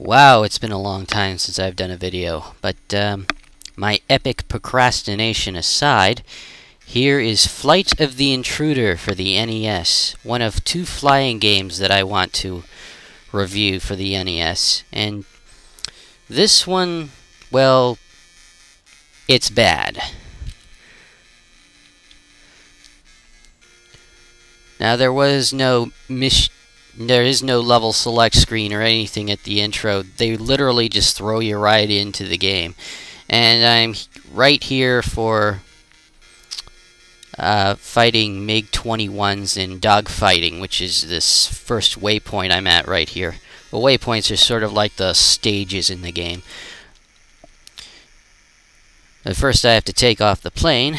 Wow, it's been a long time since I've done a video, but my epic procrastination aside, here is Flight of the Intruder for the NES, one of two flying games that I want to review for the NES, and this one, well, it's bad. Now there is no level select screen or anything at the intro. They literally just throw you right into the game. And I'm right here for fighting MiG-21s in dogfighting, which is this first waypoint I'm at right here. The waypoints are sort of like the stages in the game. But first I have to take off the plane.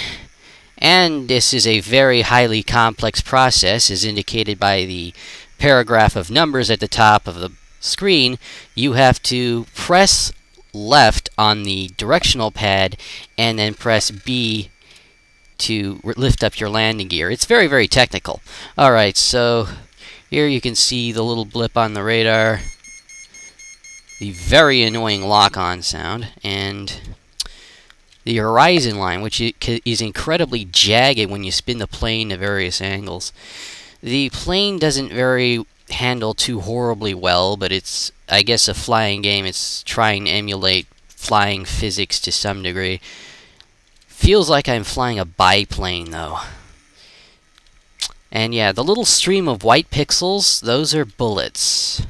And this is a very highly complex process, as indicated by the paragraph of numbers at the top of the screen. You have to press left on the directional pad and then press B to lift up your landing gear. It's very, very technical. Alright, so here you can see the little blip on the radar, the very annoying lock-on sound, and the horizon line, which is incredibly jagged when you spin the plane to various angles. The plane doesn't handle too horribly well, but it's, I guess, a flying game. It's trying to emulate flying physics to some degree. Feels like I'm flying a biplane, though. And yeah, the little stream of white pixels, those are bullets.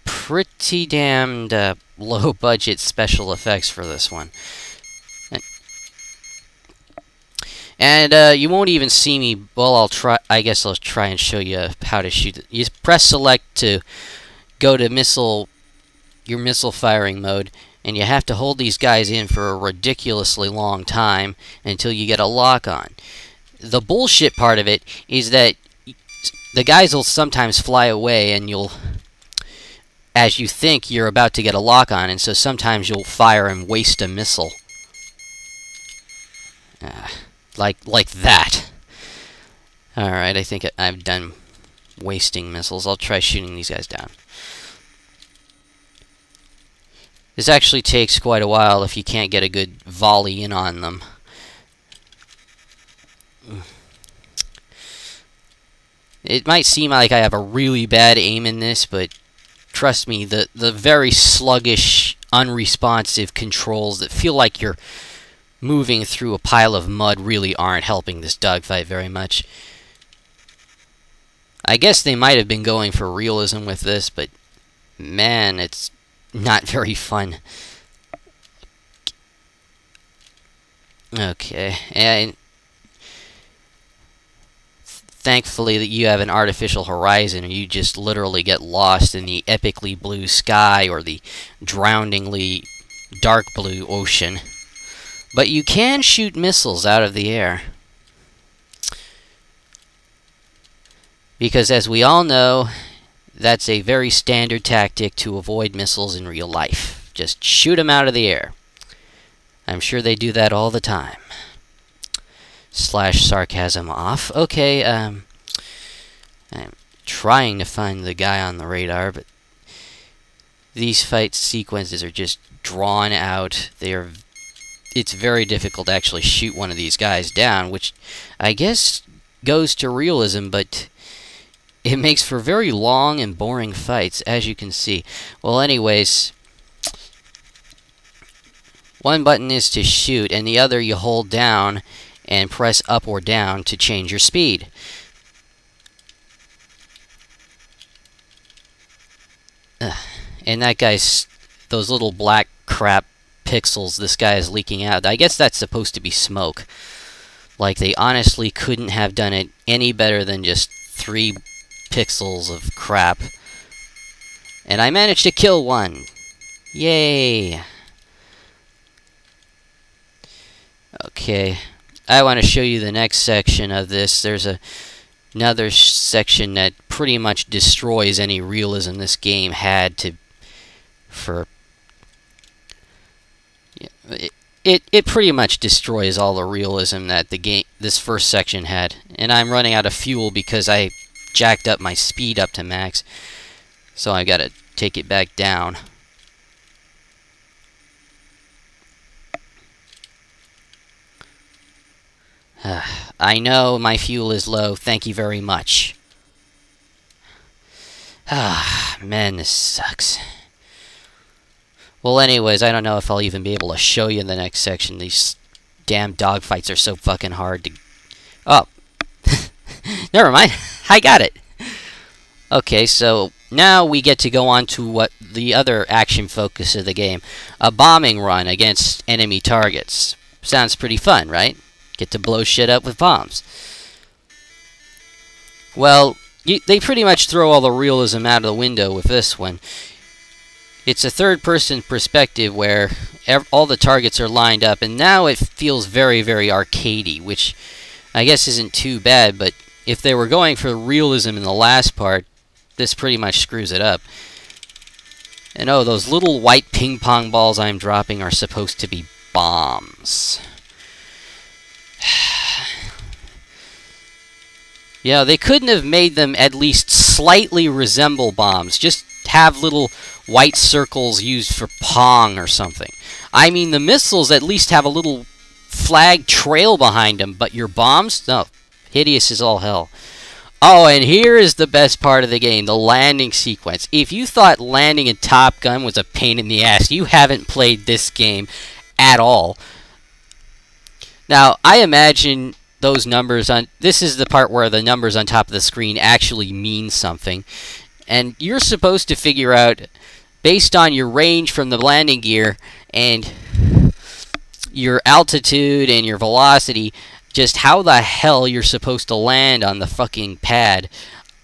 Pretty damned low-budget special effects for this one. And you won't even see me. Well, I guess I'll try and show you how to shoot it. You press select to go to your missile firing mode, and you have to hold these guys in for a ridiculously long time until you get a lock on. The bullshit part of it is that the guys will sometimes fly away, and as you think you're about to get a lock on, and so sometimes you'll fire and waste a missile. Like that. Alright, I think I've done wasting missiles. I'll try shooting these guys down. This actually takes quite a while if you can't get a good volley in on them. It might seem like I have a really bad aim in this, but trust me, the very sluggish, unresponsive controls that feel like you're moving through a pile of mud really aren't helping this dogfight very much. I guess they might have been going for realism with this, but man, it's not very fun. Okay, and thankfully that you have an artificial horizon, or you just literally get lost in the epically blue sky or the drowningly dark blue ocean. But you can shoot missiles out of the air. Because as we all know, that's a very standard tactic to avoid missiles in real life. Just shoot them out of the air. I'm sure they do that all the time. Slash sarcasm off. Okay, I'm trying to find the guy on the radar, but these fight sequences are just drawn out. It's very difficult to actually shoot one of these guys down, which I guess goes to realism, but it makes for very long and boring fights, as you can see. Well, anyways, one button is to shoot, and the other you hold down and press up or down to change your speed. And that guy's, those little black crap pixels this guy is leaking out, I guess that's supposed to be smoke. Like, they honestly couldn't have done it any better than just 3 pixels of crap. And I managed to kill one. Yay! Okay, I want to show you the next section of this. There's another section that pretty much destroys any realism this game had for... It pretty much destroys all the realism that this first section had. And I'm running out of fuel because I jacked up my speed up to max. So I gotta take it back down. I know my fuel is low. Thank you very much. Ah, man, this sucks. Well, anyways, I don't know if I'll even be able to show you in the next section. These damn dogfights are so fucking hard to... Oh. Never mind. I got it. Okay, so now we get to go on to what the other action focus of the game. A bombing run against enemy targets. Sounds pretty fun, right? Get to blow shit up with bombs. Well, they pretty much throw all the realism out of the window with this one. It's a third-person perspective where all the targets are lined up, and now it feels very, very arcadey, which I guess isn't too bad, but if they were going for realism in the last part, this pretty much screws it up. And oh, those little white ping-pong balls I'm dropping are supposed to be bombs. Yeah, they couldn't have made them at least slightly resemble bombs. Just have little white circles used for pong or something. I mean, the missiles at least have a little flag trail behind them, but your bombs? No. Hideous as all hell. Oh, and here is the best part of the game, the landing sequence. If you thought landing in Top Gun was a pain in the ass, you haven't played this game at all. Now, I imagine those numbers on... This is the part where the numbers on top of the screen actually mean something. And you're supposed to figure out, based on your range from the landing gear and your altitude and your velocity, just how the hell you're supposed to land on the fucking pad.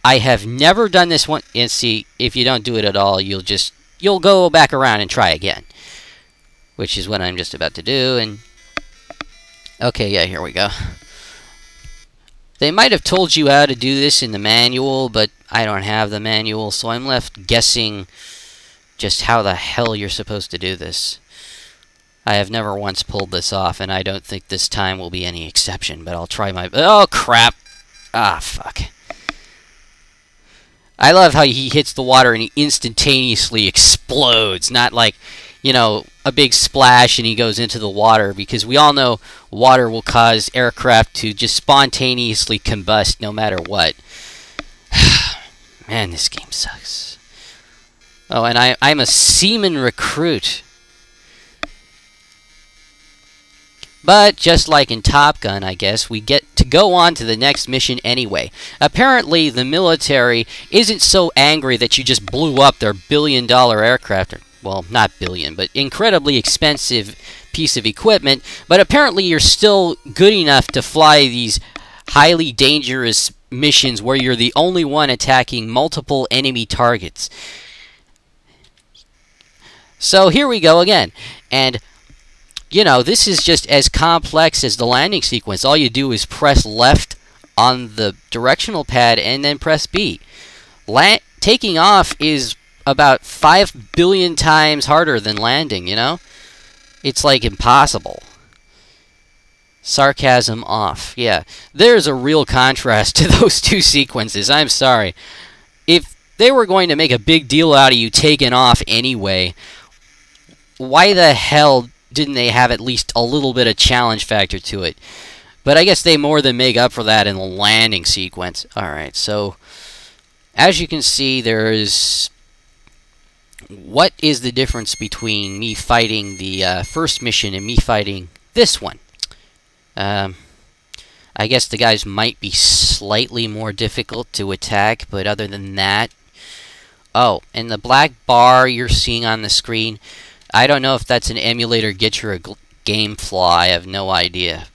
I have never done this one. And see, if you don't do it at all, you'll go back around and try again. Which is what I'm just about to do. And okay, yeah, here we go. They might have told you how to do this in the manual, but I don't have the manual, so I'm left guessing just how the hell you're supposed to do this. I have never once pulled this off, and I don't think this time will be any exception, but I'll try my... Oh, crap! Ah, fuck. I love how he hits the water and he instantaneously explodes, not like, you know, a big splash and he goes into the water, because we all know water will cause aircraft to just spontaneously combust no matter what. Man, this game sucks. Oh, and I'm a seaman recruit. But, just like in Top Gun, I guess, we get to go on to the next mission anyway. Apparently, the military isn't so angry that you just blew up their billion-dollar aircraft. Well, not billion, but incredibly expensive piece of equipment. But apparently, you're still good enough to fly these highly dangerous missions where you're the only one attacking multiple enemy targets. So, here we go again. And... you know, this is just as complex as the landing sequence. All you do is press left on the directional pad and then press B. Taking off is about 5 billion times harder than landing, you know? It's like impossible. Sarcasm off. Yeah, there's a real contrast to those two sequences. I'm sorry. If they were going to make a big deal out of you taking off anyway, why the hell didn't they have at least a little bit of challenge factor to it? But I guess they more than make up for that in the landing sequence. Alright, so as you can see, there's... what is the difference between me fighting the first mission and me fighting this one? I guess the guys might be slightly more difficult to attack, but other than that... oh, and the black bar you're seeing on the screen... I don't know if that's an emulator glitch or a game flaw. I have no idea.